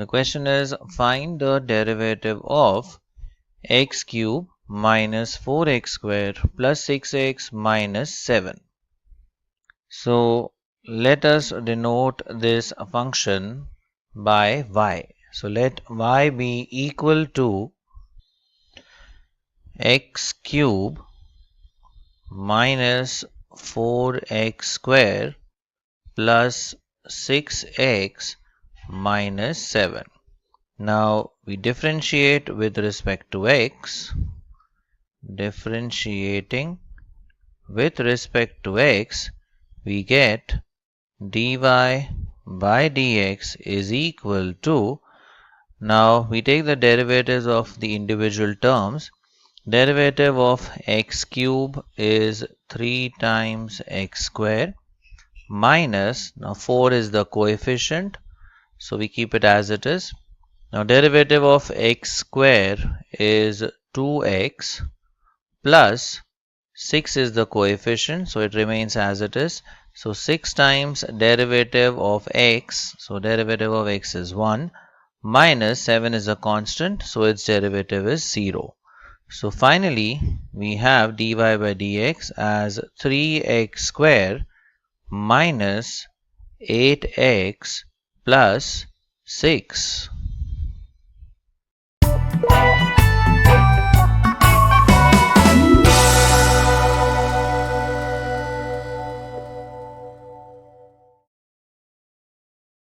The question is, find the derivative of x cube minus 4x square plus 6x minus 7. So let us denote this function by y. So let y be equal to x cube minus 4x square plus 6x minus 7. Now we differentiate with respect to x. Differentiating with respect to x, we get dy by dx is equal to, now we take the derivatives of the individual terms. Derivative of x cube is 3 times x square minus, now 4 is the coefficient, so we keep it as it is. Now derivative of x square is 2x plus 6 is the coefficient, so it remains as it is. So 6 times derivative of x, so derivative of x is 1, minus 7 is a constant, so its derivative is 0. So finally we have dy by dx as 3x square minus 8x plus 6.